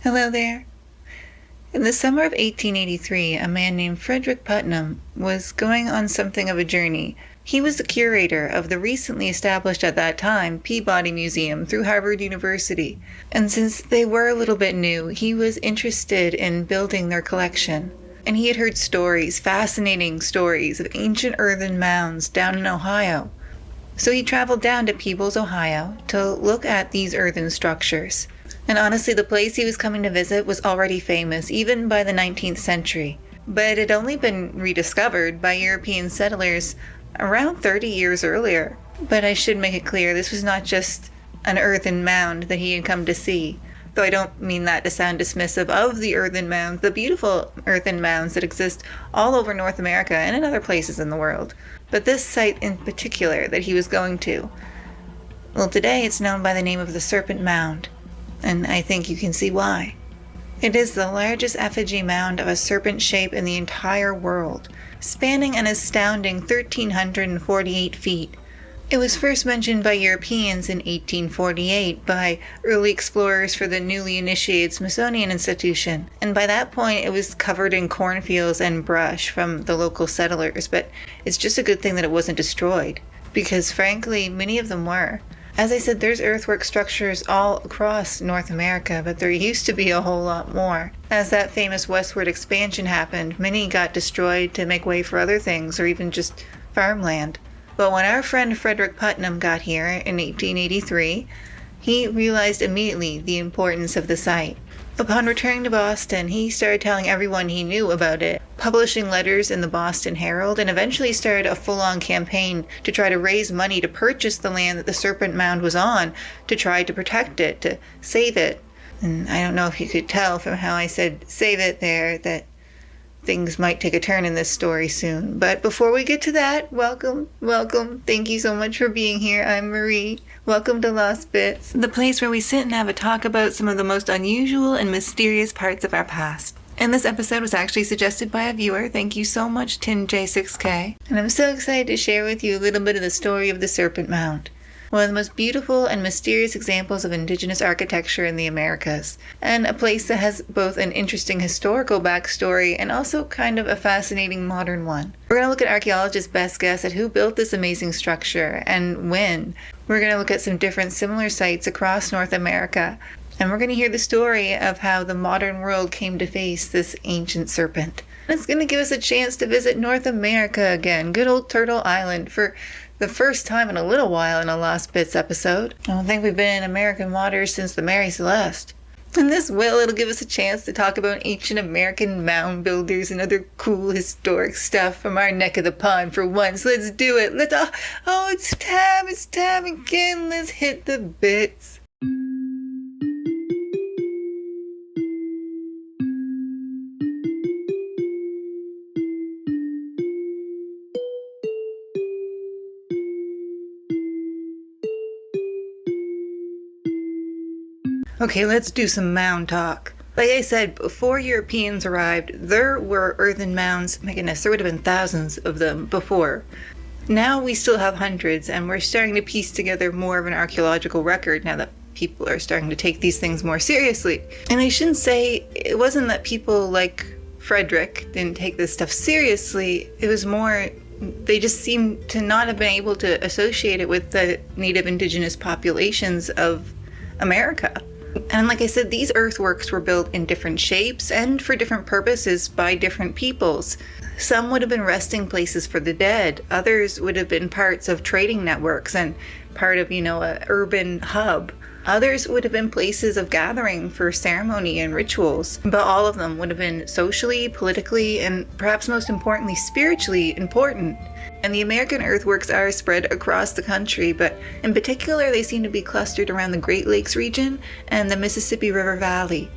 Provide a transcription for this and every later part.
Hello there. In the summer of 1883, a man named Frederick Putnam was going on something of a journey. He was the curator of the recently established at that time Peabody Museum through Harvard University. And since they were a little bit new, he was interested in building their collection. And he had heard stories, fascinating stories of ancient earthen mounds down in Ohio. So he traveled down to Peebles, Ohio to look at these earthen structures. And honestly, the place he was coming to visit was already famous, even by the 19th century. But it had only been rediscovered by European settlers around 30 years earlier. But I should make it clear, this was not just an earthen mound that he had come to see. Though I don't mean that to sound dismissive of the earthen mounds, the beautiful earthen mounds that exist all over North America and in other places in the world. But this site in particular that he was going to, well, today it's known by the name of the Serpent Mound. And I think you can see why. It is the largest effigy mound of a serpent shape in the entire world, spanning an astounding 1,348 feet. It was first mentioned by Europeans in 1848 by early explorers for the newly initiated Smithsonian Institution, and by that point it was covered in cornfields and brush from the local settlers, but it's just a good thing that it wasn't destroyed, because frankly, many of them were. As I said, there's earthwork structures all across North America, but there used to be a whole lot more. As that famous westward expansion happened, many got destroyed to make way for other things, or even just farmland. But when our friend Frederick Putnam got here in 1883, he realized immediately the importance of the site. Upon returning to Boston, he started telling everyone he knew about it, publishing letters in the Boston Herald, and eventually started a full-on campaign to try to raise money to purchase the land that the Serpent Mound was on, to try to protect it, to save it. And I don't know if you could tell from how I said save it there that things might take a turn in this story soon. But before we get to that, welcome. Thank you so much for being here. I'm Marie. Welcome to Lost Bits, the place where we sit and have a talk about some of the most unusual and mysterious parts of our past. And this episode was actually suggested by a viewer. Thank you so much, TinJ6K. And I'm so excited to share with you a little bit of the story of the Serpent Mound, one of the most beautiful and mysterious examples of indigenous architecture in the Americas, and a place that has both an interesting historical backstory and also kind of a fascinating modern one. We're going to look at archaeologists' best guess at who built this amazing structure and when. We're going to look at some different similar sites across North America, and we're going to hear the story of how the modern world came to face this ancient serpent. And it's going to give us a chance to visit North America again, good old Turtle Island, for the first time in a little while in a Lost Bits episode. I don't think we've been in American waters since the Mary Celeste. And this it'll give us a chance to talk about ancient American mound builders and other cool historic stuff from our neck of the pond for once. Let's do it. It's time again. Let's hit the bits. Okay, let's do some mound talk. Like I said, before Europeans arrived, there were earthen mounds. My goodness, there would have been thousands of them before. Now we still have hundreds, and we're starting to piece together more of an archaeological record now that people are starting to take these things more seriously. And I shouldn't say it wasn't that people like Frederick didn't take this stuff seriously. It was more they just seem to not have been able to associate it with the native indigenous populations of America. And like I said, these earthworks were built in different shapes and for different purposes by different peoples. Some would have been resting places for the dead. Others would have been parts of trading networks and part of, an urban hub. Others would have been places of gathering for ceremony and rituals. But all of them would have been socially, politically, and perhaps most importantly, spiritually important. And the American earthworks are spread across the country, but in particular they seem to be clustered around the Great Lakes region and the Mississippi River Valley.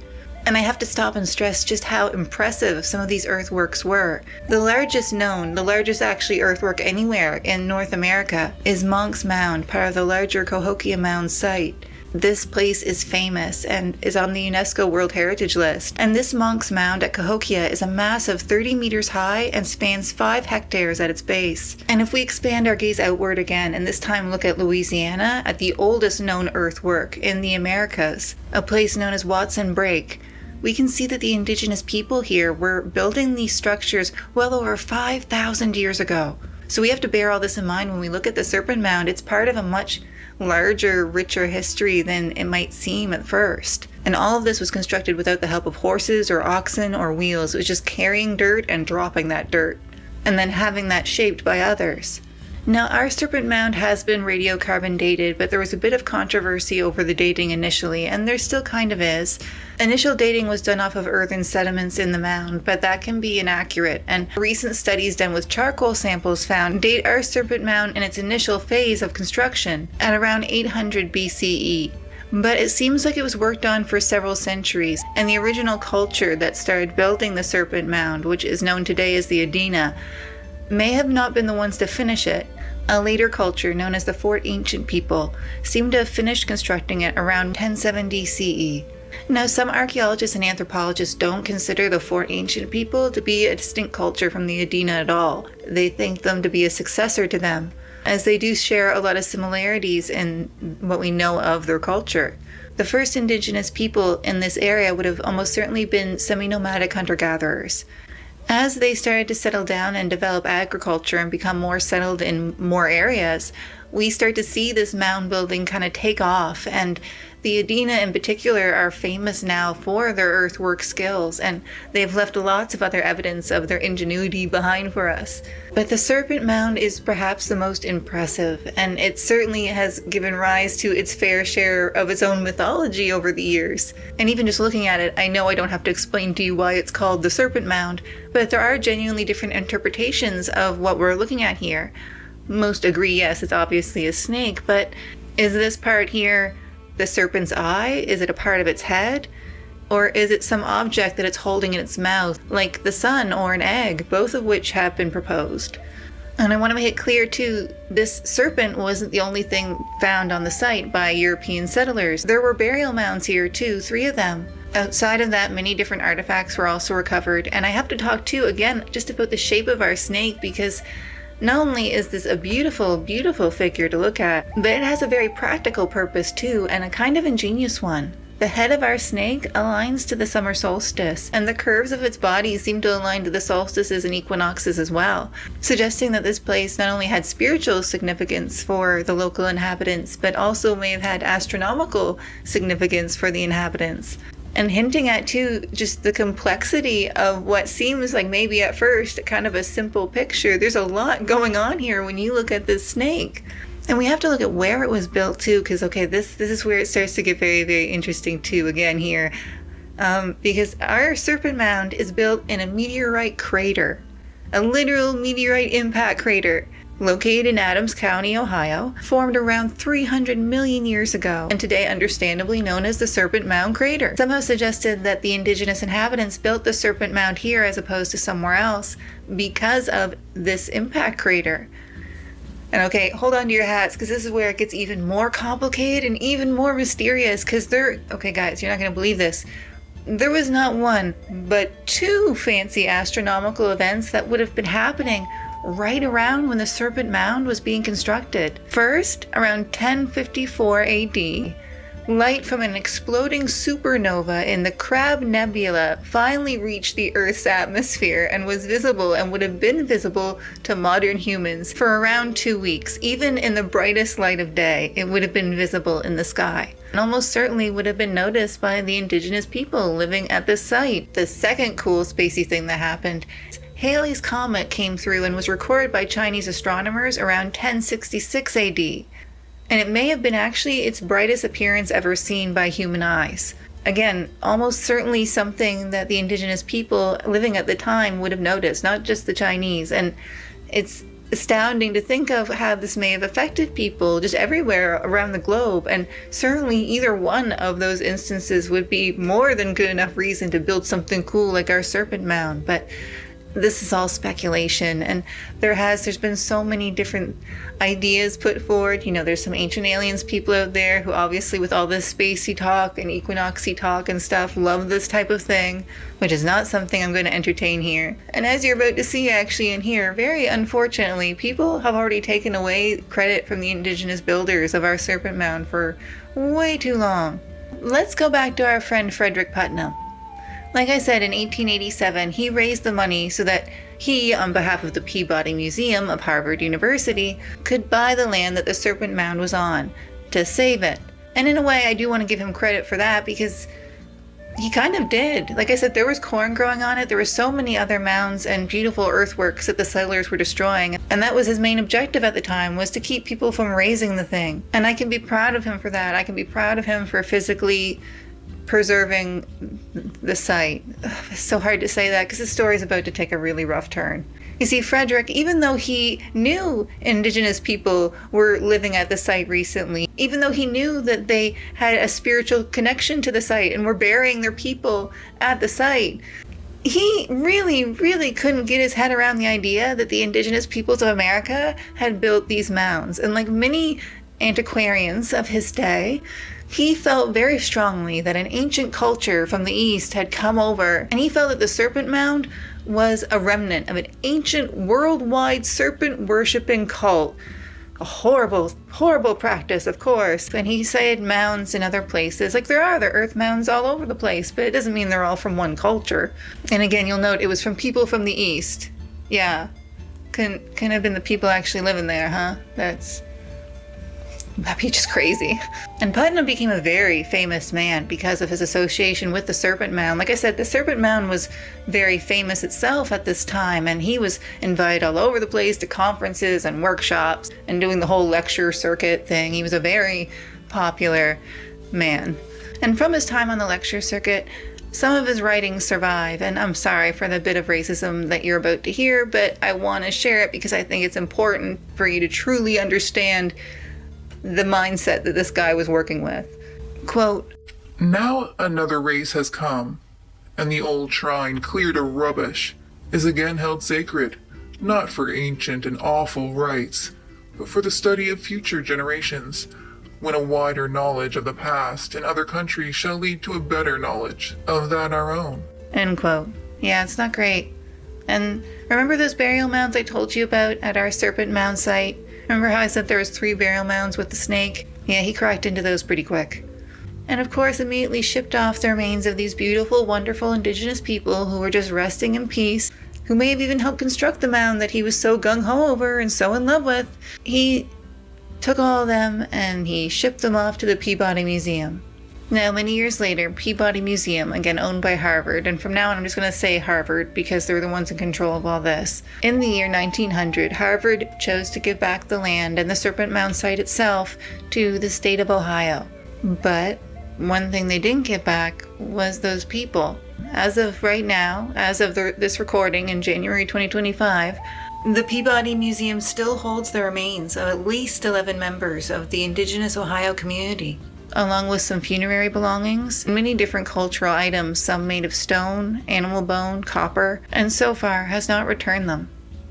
And I have to stop and stress just how impressive some of these earthworks were. The largest actually earthwork anywhere in North America is Monk's Mound, part of the larger Cahokia Mound site. This place is famous and is on the UNESCO World Heritage List. And this Monk's Mound at Cahokia is a massive 30 meters high and spans 5 hectares at its base. And if we expand our gaze outward again, and this time look at Louisiana, at the oldest known earthwork in the Americas, a place known as Watson Brake, we can see that the indigenous people here were building these structures well over 5,000 years ago. So we have to bear all this in mind when we look at the Serpent Mound. It's part of a much larger, richer history than it might seem at first. And all of this was constructed without the help of horses or oxen or wheels. It was just carrying dirt and dropping that dirt, and then having that shaped by others. Now, our Serpent Mound has been radiocarbon dated, but there was a bit of controversy over the dating initially, and there still kind of is. Initial dating was done off of earthen sediments in the mound, but that can be inaccurate, and recent studies done with charcoal samples found date our Serpent Mound in its initial phase of construction at around 800 BCE. But it seems like it was worked on for several centuries, and the original culture that started building the Serpent Mound, which is known today as the Adena, may have not been the ones to finish it. A later culture, known as the Fort Ancient People, seemed to have finished constructing it around 1070 CE. Now, some archaeologists and anthropologists don't consider the Fort Ancient People to be a distinct culture from the Adena at all. They think them to be a successor to them, as they do share a lot of similarities in what we know of their culture. The first indigenous people in this area would have almost certainly been semi-nomadic hunter-gatherers. As they started to settle down and develop agriculture and become more settled in more areas, we start to see this mound building kind of take off, and the Adena in particular are famous now for their earthwork skills, and they've left lots of other evidence of their ingenuity behind for us. But the Serpent Mound is perhaps the most impressive, and it certainly has given rise to its fair share of its own mythology over the years. And even just looking at it, I know I don't have to explain to you why it's called the Serpent Mound, but there are genuinely different interpretations of what we're looking at here. Most agree, yes, it's obviously a snake, but is this part here the serpent's eye? Is it a part of its head? Or is it some object that it's holding in its mouth, like the sun or an egg, both of which have been proposed? And I want to make it clear too, this serpent wasn't the only thing found on the site by European settlers. There were burial mounds here too, 3 of them. Outside of that, many different artifacts were also recovered. And I have to talk too, again, just about the shape of our snake, because not only is this a beautiful, beautiful figure to look at, but it has a very practical purpose too, and a kind of ingenious one. The head of our snake aligns to the summer solstice, and the curves of its body seem to align to the solstices and equinoxes as well, suggesting that this place not only had spiritual significance for the local inhabitants, but also may have had astronomical significance for the inhabitants. And hinting at, too, just the complexity of what seems like maybe at first kind of a simple picture. There's a lot going on here when you look at this snake. And we have to look at where it was built, too, because, okay, this is where it starts to get very, very interesting, too, again here. Because our Serpent Mound is built in a meteorite crater, a literal meteorite impact crater, located in Adams County, Ohio, formed around 300 million years ago, and today understandably known as the Serpent Mound Crater. Some have suggested that the indigenous inhabitants built the Serpent Mound here as opposed to somewhere else because of this impact crater. And okay, hold on to your hats, because this is where it gets even more complicated and even more mysterious, because okay guys, you're not going to believe this. There was not one, but 2 fancy astronomical events that would have been happening right around when the Serpent Mound was being constructed. First, around 1054 AD, light from an exploding supernova in the Crab Nebula finally reached the Earth's atmosphere and was visible, and would have been visible to modern humans for around 2 weeks. Even in the brightest light of day, it would have been visible in the sky, and almost certainly would have been noticed by the indigenous people living at the site. The second cool spacey thing that happened, Halley's Comet came through and was recorded by Chinese astronomers around 1066 AD, and it may have been actually its brightest appearance ever seen by human eyes. Again, almost certainly something that the indigenous people living at the time would have noticed, not just the Chinese. And it's astounding to think of how this may have affected people just everywhere around the globe, and certainly either one of those instances would be more than good enough reason to build something cool like our Serpent Mound. But this is all speculation, and there's been so many different ideas put forward. You know, there's some ancient aliens people out there who obviously, with all this spacey talk and equinoxy talk and stuff, love this type of thing, which is not something I'm going to entertain here. And as you're about to see actually in here, very unfortunately, people have already taken away credit from the indigenous builders of our Serpent Mound for way too long. Let's go back to our friend Frederick Putnam. Like I said, in 1887, he raised the money so that he, on behalf of the Peabody Museum of Harvard University, could buy the land that the Serpent Mound was on to save it. And in a way, I do want to give him credit for that because he kind of did. Like I said, there was corn growing on it. There were so many other mounds and beautiful earthworks that the settlers were destroying. And that was his main objective at the time, was to keep people from raising the thing. And I can be proud of him for that. I can be proud of him for physically preserving the site. Ugh, it's so hard to say that because the story is about to take a really rough turn. You see, Frederick, even though he knew indigenous people were living at the site recently, even though he knew that they had a spiritual connection to the site and were burying their people at the site, he really couldn't get his head around the idea that the indigenous peoples of America had built these mounds. And like many antiquarians of his day, he felt very strongly that an ancient culture from the East had come over, and he felt that the Serpent Mound was a remnant of an ancient worldwide serpent-worshipping cult. A horrible practice, of course. And he cited mounds in other places. Like there are earth mounds all over the place, but it doesn't mean they're all from one culture. And again, you'll note it was from people from the East. Yeah. Couldn't have been the people actually living there, huh? That'd be just crazy. And Putnam became a very famous man because of his association with the Serpent Mound. Like I said, the Serpent Mound was very famous itself at this time, and he was invited all over the place to conferences and workshops and doing the whole lecture circuit thing. He was a very popular man. And from his time on the lecture circuit, some of his writings survive, and I'm sorry for the bit of racism that you're about to hear, but I want to share it because I think it's important for you to truly understand the mindset that this guy was working with. Quote, "Now another race has come, and the old shrine, cleared of rubbish, is again held sacred, not for ancient and awful rites, but for the study of future generations, when a wider knowledge of the past in other countries shall lead to a better knowledge of that our own." End quote. Yeah, it's not great. And remember those burial mounds I told you about at our Serpent Mound site? Remember how I said there was 3 burial mounds with the snake? Yeah, he cracked into those pretty quick. And of course immediately shipped off the remains of these beautiful, wonderful indigenous people who were just resting in peace, who may have even helped construct the mound that he was so gung-ho over and so in love with. He took all of them and he shipped them off to the Peabody Museum. Now, many years later, Peabody Museum, again owned by Harvard, and from now on I'm just going to say Harvard because they're the ones in control of all this. In the year 1900, Harvard chose to give back the land and the Serpent Mound site itself to the state of Ohio. But one thing they didn't get back was those people. As of right now, as of this recording in January 2025, the Peabody Museum still holds the remains of at least 11 members of the indigenous Ohio community, along with some funerary belongings, many different cultural items, some made of stone, animal bone, copper, and so far has not returned them.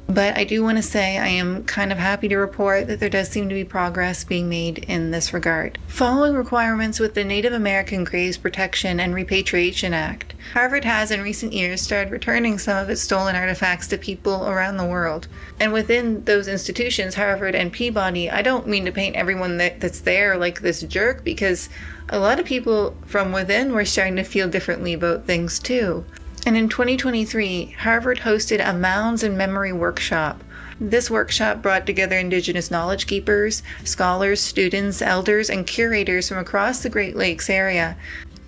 But I do want to say I am kind of happy to report that there does seem to be progress being made in this regard. Following requirements with the Native American Graves Protection and Repatriation Act, Harvard has in recent years started returning some of its stolen artifacts to people around the world. And within those institutions, Harvard and Peabody, I don't mean to paint everyone that's there like this jerk, because a lot of people from within were starting to feel differently about things too. And in 2023, Harvard hosted a Mounds and Memory workshop. This workshop brought together Indigenous knowledge keepers, scholars, students, elders, and curators from across the Great Lakes area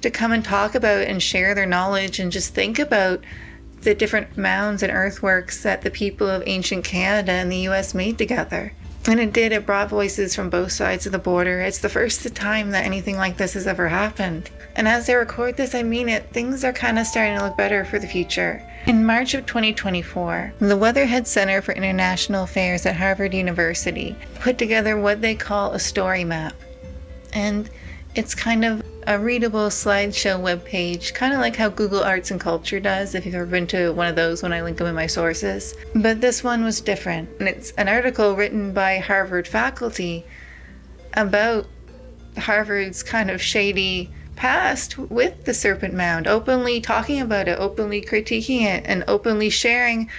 to come and talk about and share their knowledge and just think about the different mounds and earthworks that the people of ancient Canada and the US made together. And it brought voices from both sides of the border. It's the first time that anything like this has ever happened. And as I record this, I mean it, things are kind of starting to look better for the future. In March of 2024, the Weatherhead Center for International Affairs at Harvard University put together what they call a story map. And it's kind of a readable slideshow webpage, kind of like how Google Arts and Culture does, if you've ever been to one of those when I link them in my sources. But this one was different, and it's an article written by Harvard faculty about Harvard's kind of shady past with the Serpent Mound, openly talking about it, openly critiquing it, and openly sharing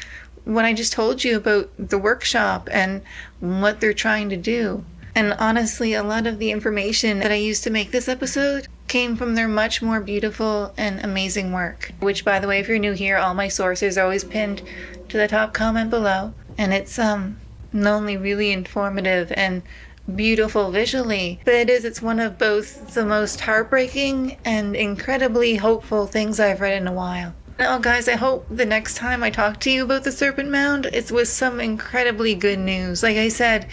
what I just told you about the workshop and what they're trying to do. And honestly, a lot of the information that I used to make this episode came from their much more beautiful and amazing work. Which, by the way, if you're new here, all my sources are always pinned to the top comment below. And it's not only really informative and beautiful visually, but it's one of both the most heartbreaking and incredibly hopeful things I've read in a while. Now, guys, I hope the next time I talk to you about the Serpent Mound, it's with some incredibly good news. Like I said,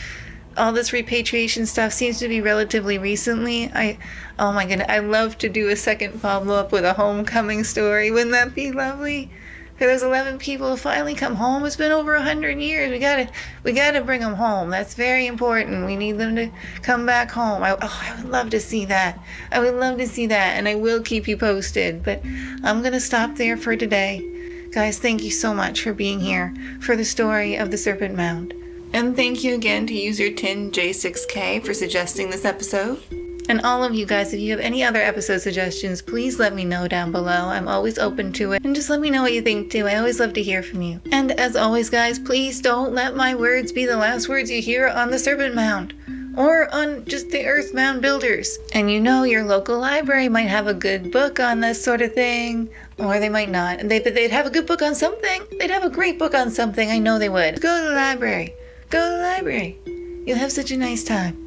all this repatriation stuff seems to be relatively recently. Oh my goodness, I'd love to do a second follow-up with a homecoming story. Wouldn't that be lovely? For those 11 people who finally come home, it's been over 100 years. We gotta bring them home. That's very important. We need them to come back home. I would love to see that. I would love to see that, and I will keep you posted. But I'm gonna stop there for today. Guys, thank you so much for being here for the story of the Serpent Mound. And thank you again to user TinJ6K for suggesting this episode. And all of you guys, if you have any other episode suggestions, please let me know down below. I'm always open to it. And just let me know what you think too. I always love to hear from you. And as always, guys, please don't let my words be the last words you hear on the Serpent Mound. Or on just the Earth Mound Builders. And you know your local library might have a good book on this sort of thing. Or they might not. But they'd have a good book on something. They'd have a great book on something. I know they would. Go to the library. Go to the library. You'll have such a nice time.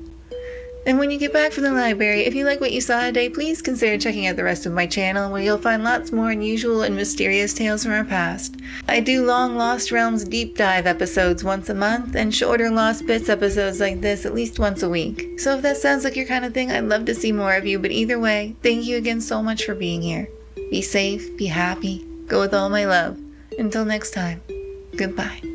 And when you get back from the library, if you like what you saw today, please consider checking out the rest of my channel, where you'll find lots more unusual and mysterious tales from our past. I do long Lost Realms deep dive episodes once a month, and shorter Lost Bits episodes like this at least once a week. So if that sounds like your kind of thing, I'd love to see more of you, but either way, thank you again so much for being here. Be safe, be happy, go with all my love. Until next time, goodbye.